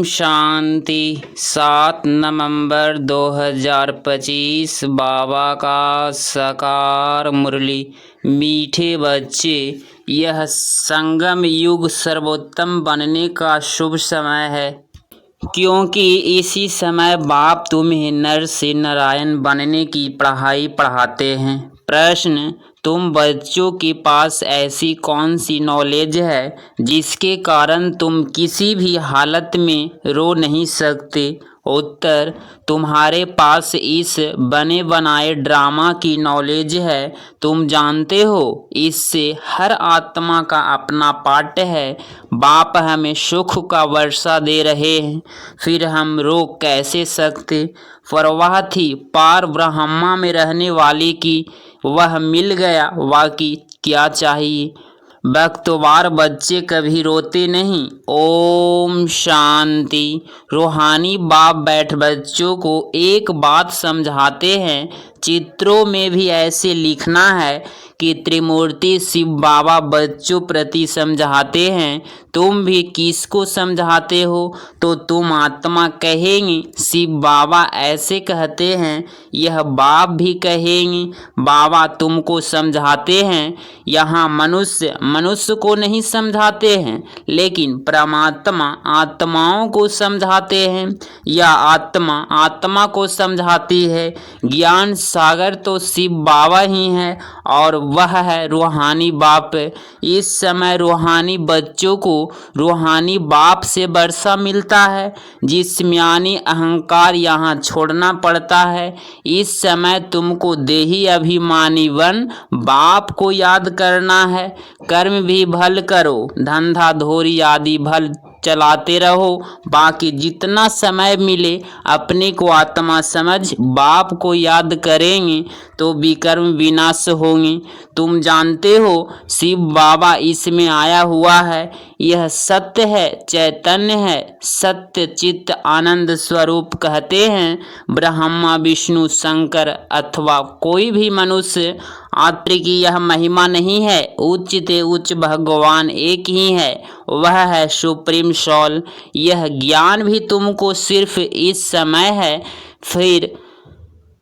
ओम शांति। 7 नवंबर 2025 बाबा का साकार मुरली। मीठे बच्चे, यह संगम युग सर्वोत्तम बनने का शुभ समय है, क्योंकि इसी समय बाप तुम्हें नर से नारायण बनने की पढ़ाई पढ़ाते हैं। प्रश्न: तुम बच्चों के पास ऐसी कौन सी नॉलेज है जिसके कारण तुम किसी भी हालत में रो नहीं सकते? उत्तर: तुम्हारे पास इस बने बनाए ड्रामा की नॉलेज है। तुम जानते हो, इससे हर आत्मा का अपना पाठ है। बाप हमें सुख का वर्षा दे रहे हैं, फिर हम रोक कैसे सकते? परवाह थी पार ब्रह्मा में रहने वाले की, वह मिल गया, बाकी क्या चाहिए? बख्तवार बच्चे कभी रोते नहीं। ओम शांति। रूहानी बाप बैठ बच्चों को एक बात समझाते हैं। चित्रों में भी ऐसे लिखना है कि त्रिमूर्ति शिव बाबा बच्चों प्रति समझाते हैं। तुम भी किसको समझाते हो? तो तुम आत्मा कहेंगे शिव बाबा ऐसे कहते हैं, यह बाप भी कहेंगे बाबा तुमको समझाते हैं। यहाँ मनुष्य को नहीं समझाते हैं, लेकिन परमात्मा आत्माओं को समझाते हैं, या आत्मा को समझाती है। ज्ञान सागर तो शिव बाबा ही है और वह है रूहानी बाप। इस समय रूहानी बच्चों को रूहानी बाप से वर्षा मिलता है, जिस्मानी अहंकार यहाँ छोड़ना पड़ता है। इस समय तुमको देही अभिमानी बन बाप को याद करना है। कर्म भी भल करो, धंधा धोरी आदि भल चलाते रहो। बाकी जितना समय मिले अपने को आत्मा समझ बाप को याद करेंगे तो विकर्म विनाश होंगे। तुम जानते हो शिव बाबा इसमें आया हुआ है। यह सत्य है, चैतन्य है, सत्य चित्त आनंद स्वरूप कहते हैं। ब्रह्मा विष्णु शंकर अथवा कोई भी मनुष्य आत्रि की यह महिमा नहीं है। उच्च ते उच्च भगवान एक ही है, वह है सुप्रीम सोल। यह ज्ञान भी तुमको सिर्फ इस समय है,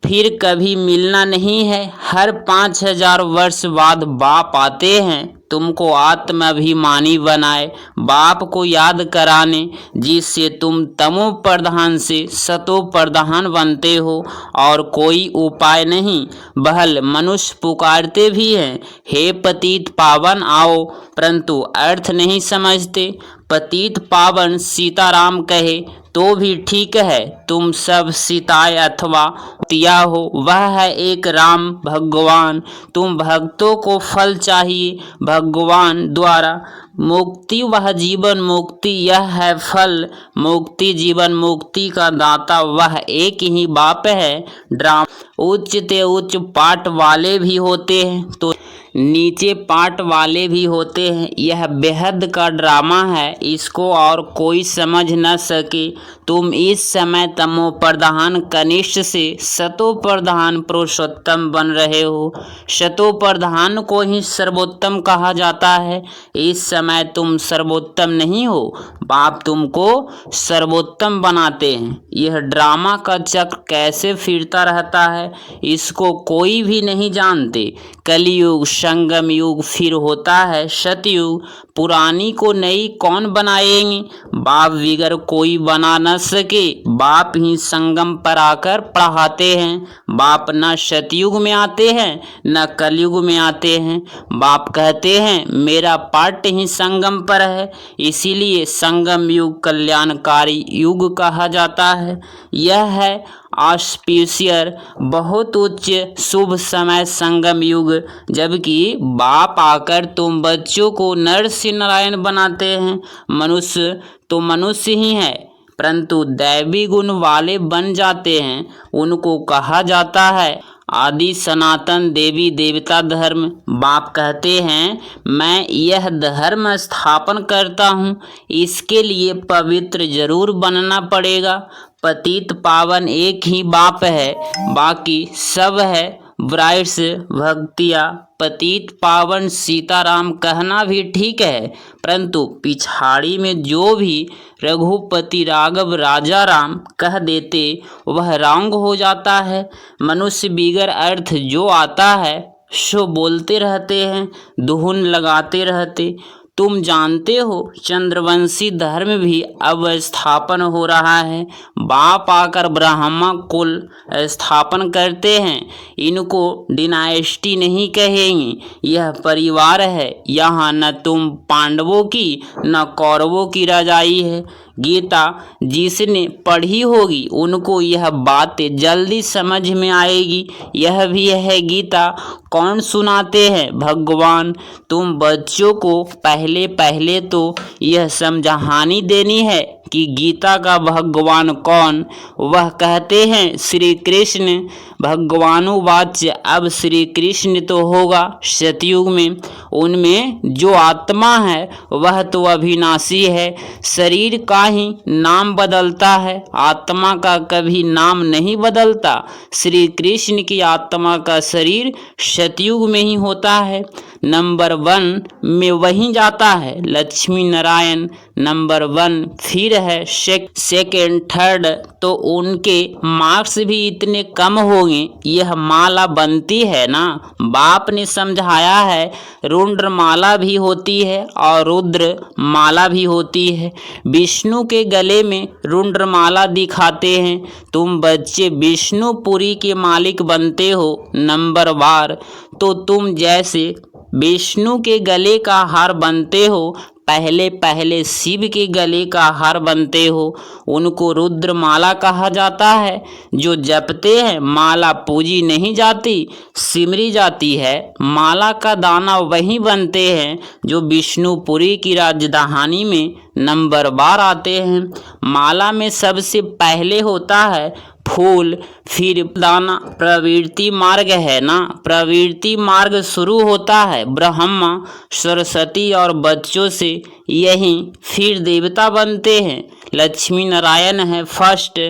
फिर कभी मिलना नहीं है। हर 5000 वर्ष बाद बाप आते हैं तुमको आत्माभिमानी बनाए, बाप को याद कराने, जिससे तुम तमो प्रधान से सतो प्रधान बनते हो। और कोई उपाय नहीं। बहल मनुष्य पुकारते भी हैं, हे पतित पावन आओ, परंतु अर्थ नहीं समझते। पतित पावन सीताराम कहे तो भी ठीक है, तुम सब सीताएं अथवा तिया हो, वह है एक राम भगवान। तुम भक्तों को फल चाहिए भगवान द्वारा मुक्ति, वह जीवन मुक्ति, यह है फल मुक्ति। जीवन मुक्ति का दाता वह एक ही बाप है। ड्रामा उच्च ते उच्च पाठ वाले भी होते हैं तो नीचे पाठ वाले भी होते हैं। यह बेहद का ड्रामा है, इसको और कोई समझ न सके। तुम इस समय तमो प्रधान कनिष्ठ से सतो प्रधान पुरुषोत्तम बन रहे हो। सतो प्रधान को ही सर्वोत्तम कहा जाता है। इस समय तुम सर्वोत्तम नहीं हो, बाप तुमको सर्वोत्तम बनाते हैं। यह ड्रामा का चक्र कैसे फिरता रहता है, इसको कोई भी नहीं जानते। कलयुग संगम युग, फिर होता है सतयुग। पुरानी को नई कौन बनाएंगे? बाप बिगर कोई बना न सके। बाप ही संगम पर आकर पढ़ाते हैं। बाप न सतयुग में आते हैं न कलयुग में आते हैं। बाप कहते हैं मेरा पाठ ही संगम पर है, इसीलिए संगम युग कल्याणकारी युग कहा जाता है। यह है ऑस्पिशियर बहुत उच्च शुभ समय संगम युग, जबकि बाप आकर तुम बच्चों को नर से नारायण बनाते हैं। मनुष्य तो मनुष्य ही है, परंतु दैवी गुण वाले बन जाते हैं। उनको कहा जाता है आदि सनातन देवी देवता धर्म। बाप कहते हैं मैं यह धर्म स्थापन करता हूँ, इसके लिए पवित्र जरूर बनना पड़ेगा। पतित पावन एक ही बाप है, बाकी सब है ब्राइट्स भक्तिया पतित पावन सीताराम कहना भी ठीक है, परंतु पिछाड़ी में जो भी रघुपति राघव राजा राम कह देते वह रॉन्ग हो जाता है। मनुष्य बिगर अर्थ जो आता है सो बोलते रहते हैं, धुन लगाते रहते। तुम जानते हो चंद्रवंशी धर्म भी अब स्थापन हो रहा है। बाप आकर ब्राह्मण कुल स्थापन करते हैं। इनको डिनाइस्टी नहीं कहेंगे, यह परिवार है। यहाँ न तुम पांडवों की न कौरवों की रजाई है। गीता जिसने पढ़ी होगी उनको यह बातें जल्दी समझ में आएगी। यह भी है गीता कौन सुनाते हैं? भगवान। तुम बच्चों को पहले पहले तो यह समझानी देनी है कि गीता का भगवान कौन। वह कहते हैं श्री कृष्ण। भगवानुवाच्य अब श्री कृष्ण तो होगा सतयुग में। उनमें जो आत्मा है वह तो अविनाशी है। शरीर का ही नाम बदलता है, आत्मा का कभी नाम नहीं बदलता। श्री कृष्ण की आत्मा का शरीर सतयुग में ही होता है। नंबर 1 में वहीं जाता है लक्ष्मी नारायण। नंबर 1 फिर है सेकेंड थर्ड, तो उनके मार्क्स भी इतने कम होंगे। यह माला बनती है ना, बाप ने समझाया है। रुद्र माला भी होती है और रुद्र माला भी होती है। विष्णु के गले में रुद्र माला दिखाते हैं। तुम बच्चे विष्णुपुरी के मालिक बनते हो नंबर वार। तो तुम जैसे विष्णु के गले का हार बनते हो, पहले पहले शिव के गले का हार बनते हो। उनको रुद्र माला कहा जाता है। जो जपते हैं माला पूजी नहीं जाती, सिमरी जाती है। माला का दाना वही बनते हैं जो विष्णुपुरी की राजधानी में नंबर बार आते हैं। माला में सबसे पहले होता है फूल, फिर दाना। प्रवृत्ति मार्ग है ना, प्रवृत्ति मार्ग शुरू होता है ब्रह्मा सरस्वती और बच्चों से, यही फिर देवता बनते हैं। लक्ष्मी नारायण है फर्स्ट,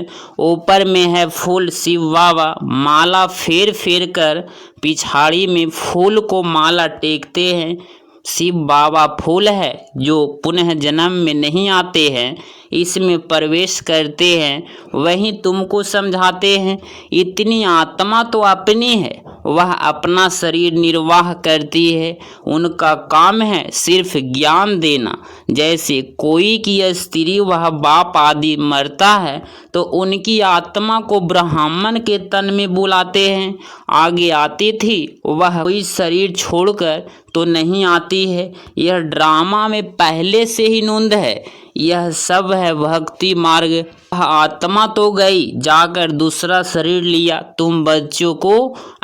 ऊपर में है फूल शिव बाबा। माला फेर फेर कर पिछाड़ी में फूल को माला टेकते हैं। शिव बाबा फूल है जो पुनः जन्म में नहीं आते हैं, इसमें प्रवेश करते हैं, वही तुमको समझाते हैं। इतनी आत्मा तो अपनी है, वह अपना शरीर निर्वाह करती है। उनका काम है सिर्फ ज्ञान देना। जैसे कोई की स्त्री वह बाप आदि मरता है तो उनकी आत्मा को ब्राह्मण के तन में बुलाते हैं। आगे आती थी वह कोई शरीर छोड़कर तो नहीं आती है। यह ड्रामा में पहले से ही नोंद है। यह सब है भक्ति मार्ग। आत्मा तो गई, जाकर दूसरा शरीर लिया। तुम बच्चों को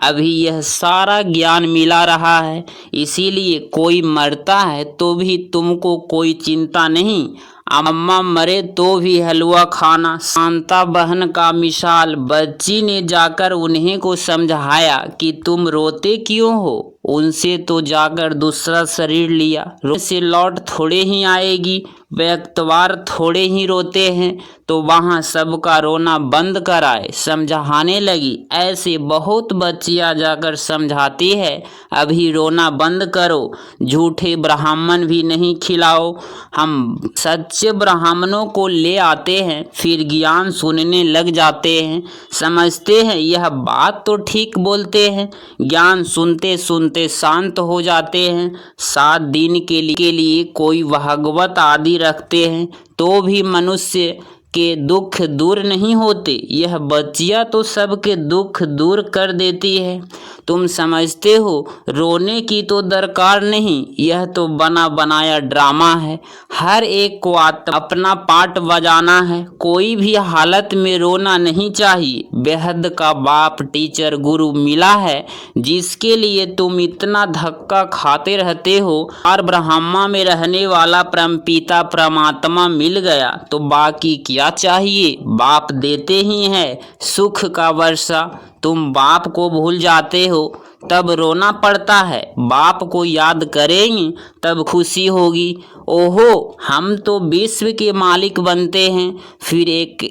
अभी यह सारा ज्ञान मिला रहा है, इसीलिए कोई मरता है तो भी तुमको कोई चिंता नहीं। अम्मा मरे तो भी हलवा खाना। शांता बहन का मिसाल। बच्ची ने जाकर उन्हें को समझाया कि तुम रोते क्यों हो। उनसे तो जाकर दूसरा शरीर लिया। रोने से लौट थोड़े ही आएगी, व्यक्तवार थोड़े ही रोते हैं, तो वहाँ सबका रोना बंद कराए। समझाने लगी। ऐसे बहुत बच्चियाँ जाकर समझाती है अभी रोना बंद करो, झूठे ब्राह्मण भी नहीं खिलाओ। हम सच्चे ब्राह्मणों को ले आते हैं, फिर ज्ञान सुनने लग जाते हैं। समझते हैं यह बात तो ठीक बोलते हैं। ज्ञान सुनते सुनते शांत हो जाते हैं। 7 दिन के लिए कोई भागवत आदि रखते हैं तो भी मनुष्य के दुख दूर नहीं होते। यह बच्चियाँ तो सबके दुख दूर कर देती है। तुम समझते हो रोने की तो दरकार नहीं, यह तो बना बनाया ड्रामा है। हर एक को अपना पार्ट बजाना है। कोई भी हालत में रोना नहीं चाहिए। बेहद का बाप टीचर गुरु मिला है जिसके लिए तुम इतना धक्का खाते रहते हो। और ब्रह्मा में रहने वाला परमपिता परमात्मा मिल गया तो बाकी क्या चाहिए। बाप देते ही हैं सुख का वर्षा। तुम बाप को भूल जाते हो तब रोना पड़ता है। बाप को याद करेंगे तब खुशी होगी। ओहो हम तो विश्व के मालिक बनते हैं। फिर एक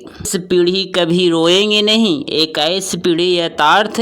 पीढ़ी कभी रोएंगे नहीं। 21 पीढ़ी यथार्थ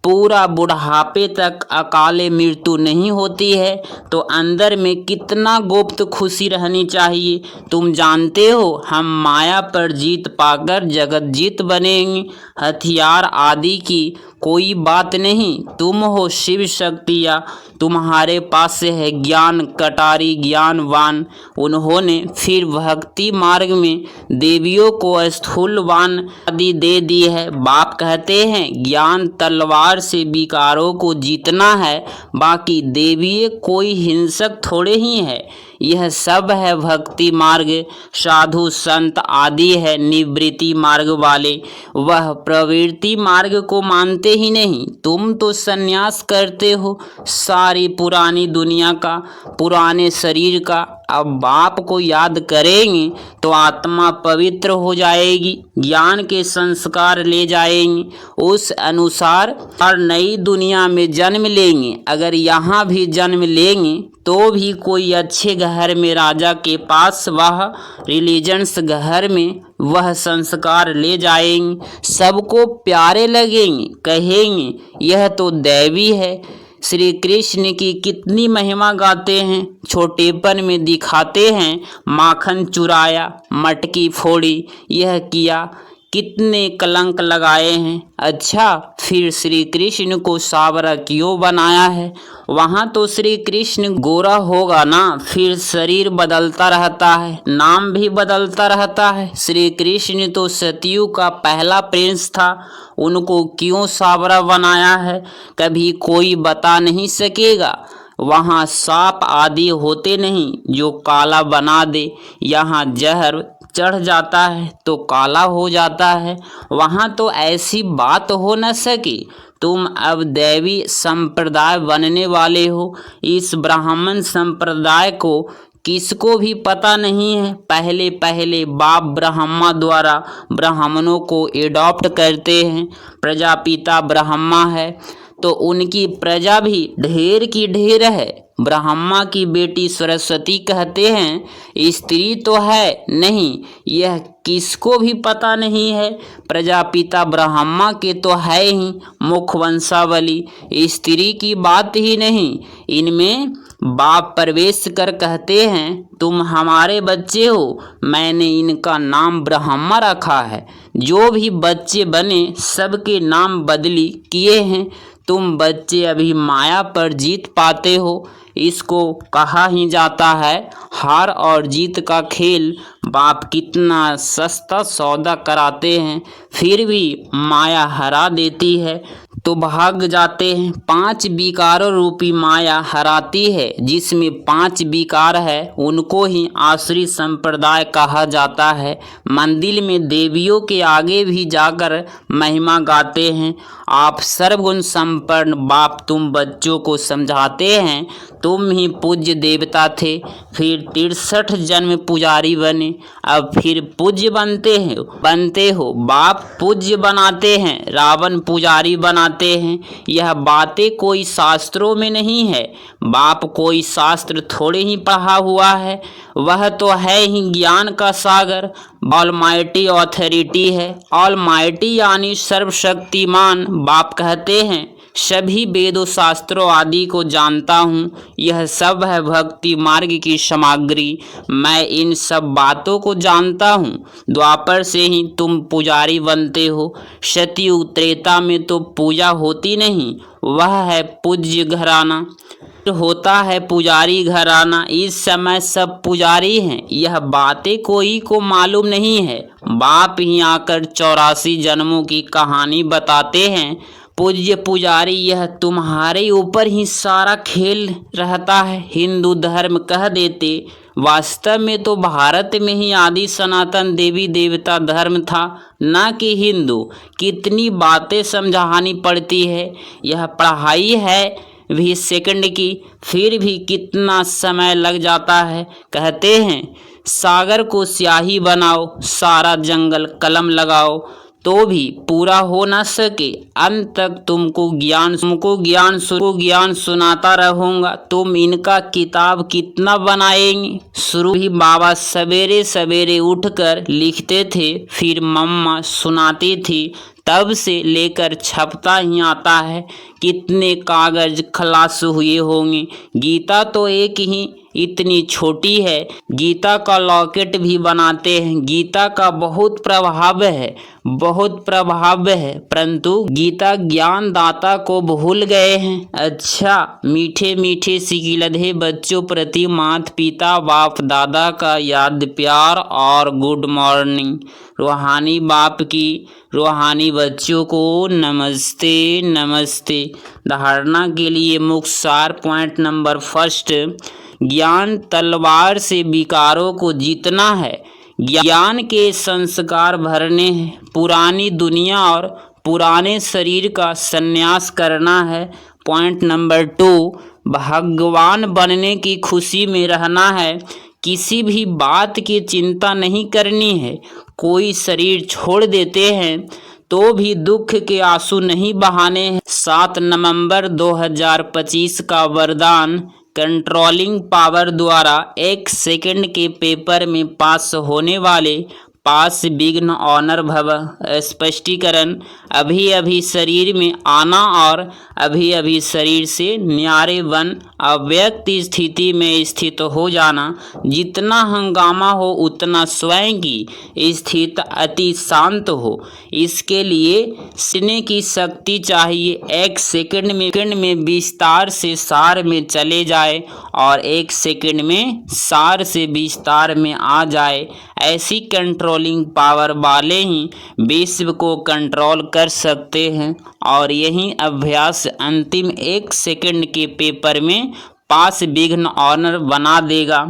पूरा बुढ़ापे तक अकाले मृत्यु नहीं होती है तो अंदर में कितना गुप्त खुशी रहनी चाहिए। तुम जानते हो हम माया पर जीत पाकर जगत जीत बनेंगे। हथियार आदि की कोई बात नहीं, तुम हो शिव शक्तियाँ, तुम्हारे पास है ज्ञान कटारी ज्ञानवान। उन्होंने फिर भक्ति मार्ग में देवियों को स्थूलवान आदि दे दी है। बाप कहते हैं ज्ञान तलवार से विकारों को जीतना है, बाकी देवीय कोई हिंसक थोड़े ही है। यह सब है भक्ति मार्ग, साधु संत आदि है निवृत्ति मार्ग वाले, वह प्रवृत्ति मार्ग को मानते ही नहीं। तुम तो संन्यास करते हो सारी पुरानी दुनिया का, पुराने शरीर का। अब बाप को याद करेंगे तो आत्मा पवित्र हो जाएगी, ज्ञान के संस्कार ले जाएंगे, उस अनुसार और नई दुनिया में जन्म लेंगे। अगर यहाँ भी जन्म लेंगे तो भी कोई अच्छे घर में राजा के पास, वह रिलीजन्स घर में वह संस्कार ले जाएंगे, सबको प्यारे लगेंगे, कहेंगे यह तो दैवी है। श्री कृष्ण की कितनी महिमा गाते हैं, छोटेपन में दिखाते हैं माखन चुराया मटकी फोड़ी, यह किया कितने कलंक लगाए हैं। अच्छा फिर श्री कृष्ण को सावरा क्यों बनाया है? वहाँ तो श्री कृष्ण गोरा होगा ना, फिर शरीर बदलता रहता है, नाम भी बदलता रहता है। श्री कृष्ण तो सतयुग का पहला प्रिंस था, उनको क्यों सावरा बनाया है कभी कोई बता नहीं सकेगा। वहाँ सांप आदि होते नहीं जो काला बना दे, यहाँ जहर चढ़ जाता है तो काला हो जाता है, वहाँ तो ऐसी बात हो न सके। तुम अब दैवी संप्रदाय बनने वाले हो, इस ब्राह्मण संप्रदाय को किसको भी पता नहीं है। पहले पहले बाप ब्रह्मा द्वारा ब्राह्मणों को एडॉप्ट करते हैं, प्रजापिता ब्रह्मा है तो उनकी प्रजा भी ढेर की ढेर है। ब्रह्मा की बेटी सरस्वती कहते हैं स्त्री तो है नहीं, यह किसको भी पता नहीं है। प्रजापिता ब्रह्मा के तो है ही मुख वंशावली, स्त्री की बात ही नहीं। इनमें बाप प्रवेश कर कहते हैं तुम हमारे बच्चे हो, मैंने इनका नाम ब्रह्मा रखा है। जो भी बच्चे बने सबके नाम बदली किए हैं। तुम बच्चे अभी माया पर जीत पाते हो, इसको कहा ही जाता है हार और जीत का खेल। बाप कितना सस्ता सौदा कराते हैं, फिर भी माया हरा देती है तो भाग जाते हैं। 5 विकारों रूपी माया हराती है, जिसमें 5 विकार है उनको ही आसुरी संप्रदाय कहा जाता है। मंदिर में देवियों के आगे भी जाकर महिमा गाते हैं। आप सर्वगुण संपन्न बाप तुम बच्चों को समझाते हैं तुम ही पूज्य देवता थे, फिर 63 जन्म पुजारी बने, अब फिर पूज्य बनते हो। बाप पूज्य बनाते हैं, रावण पुजारी बनाते हैं। यह बातें कोई शास्त्रों में नहीं है। बाप कोई शास्त्र थोड़े ही पढ़ा हुआ है, वह तो है ही ज्ञान का सागर। ऑलमाइटी ऑथोरिटी है, ऑलमाइटी यानी सर्वशक्तिमान। बाप कहते हैं सभी वेदों शास्त्रों आदि को जानता हूँ, यह सब है भक्ति मार्ग की सामग्री। मैं इन सब बातों को जानता हूँ। द्वापर से ही तुम पुजारी बनते हो, सतयुग त्रेता में तो पूजा होती नहीं, वह है पूज्य घराना, होता है पुजारी घराना। इस समय सब पुजारी हैं, यह बातें कोई को मालूम नहीं है। बाप ही आकर 84 जन्मों की कहानी बताते हैं। पूज्य पुजारी, यह तुम्हारे ऊपर ही सारा खेल रहता है। हिंदू धर्म कह देते, वास्तव में तो भारत में ही आदि सनातन देवी देवता धर्म था, न कि हिंदू। कितनी बातें समझानी पड़ती है, यह पढ़ाई है भी सेकंड की, फिर भी कितना समय लग जाता है। कहते हैं सागर को स्याही बनाओ, सारा जंगल कलम लगाओ, तो भी पूरा हो न सके। अंत तक तुमको ज्ञान सुनाता रहूँगा। तुम इनका किताब कितना बनाएंगे। शुरू ही बाबा सवेरे सवेरे उठकर लिखते थे, फिर मम्मा सुनाती थी, तब से लेकर छपता ही आता है। कितने कागज खलास हुए होंगे। गीता तो एक ही इतनी छोटी है। गीता का लॉकेट भी बनाते हैं। गीता का बहुत प्रभाव है, बहुत प्रभाव है, परंतु गीता ज्ञान दाता को भूल गए हैं। अच्छा, मीठे मीठे सिकिलधे बच्चों प्रति माता पिता बाप दादा का याद प्यार और गुड मॉर्निंग। रूहानी बाप की रूहानी बच्चों को नमस्ते नमस्ते। धारणा के लिए मुख्य सार पॉइंट नंबर फर्स्ट, ज्ञान तलवार से विकारों को जीतना है। ज्ञान के संस्कार भरने हैं। पुरानी दुनिया और पुराने शरीर का संन्यास करना है। पॉइंट नंबर 2, भगवान बनने की खुशी में रहना है। किसी भी बात की चिंता नहीं करनी है। कोई शरीर छोड़ देते हैं तो भी दुख के आंसू नहीं बहाने हैं। 7 नवंबर 2025 का वरदान, कंट्रोलिंग पावर द्वारा 1 सेकंड के पेपर में पास होने वाले पास विघ्न ऑनर भव। स्पष्टीकरण, अभी अभी शरीर में आना और अभी अभी शरीर से न्यारे बन अव्यक्त स्थिति में स्थित हो जाना। जितना हंगामा हो उतना स्वयं की स्थिति अति शांत हो। इसके लिए सीने की शक्ति चाहिए। 1 सेकंड में विस्तार से सार में चले जाए और 1 सेकंड में सार से विस्तार में आ जाए। ऐसी कंट्रोलिंग पावर वाले ही विश्व को कंट्रोल कर सकते हैं और यही अभ्यास अंतिम 1 सेकंड के पेपर में पास विघ्न ऑनर बना देगा।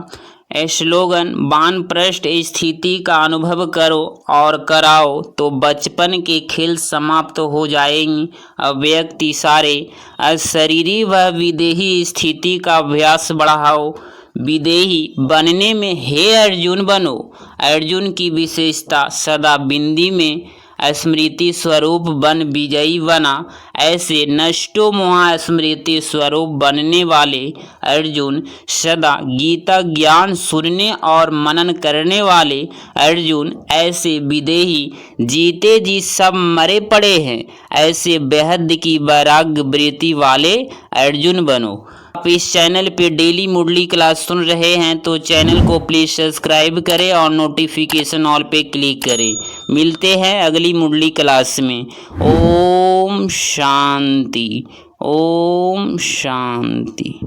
स्लोगन, वानप्रस्थ स्थिति का अनुभव करो और कराओ तो बचपन के खेल समाप्त हो जाएंगी। अव्यक्त इशारे, अशरीरी व विदेही स्थिति का अभ्यास बढ़ाओ। विदेही बनने में हे अर्जुन बनो। अर्जुन की विशेषता, सदा बिंदी में स्मृति स्वरूप बन विजयी बना। ऐसे नष्टो मोहा स्मृति स्वरूप बनने वाले अर्जुन, सदा गीता ज्ञान सुनने और मनन करने वाले अर्जुन, ऐसे विदेही जीते जी सब मरे पड़े हैं। ऐसे बेहद की वैराग्य वृत्ति वाले अर्जुन बनो। आप इस चैनल पे डेली मुरली क्लास सुन रहे हैं तो चैनल को प्लीज़ सब्सक्राइब करें और नोटिफिकेशन ऑल पे क्लिक करें। मिलते हैं अगली मुरली क्लास में। ओम शांति, ओम शांति।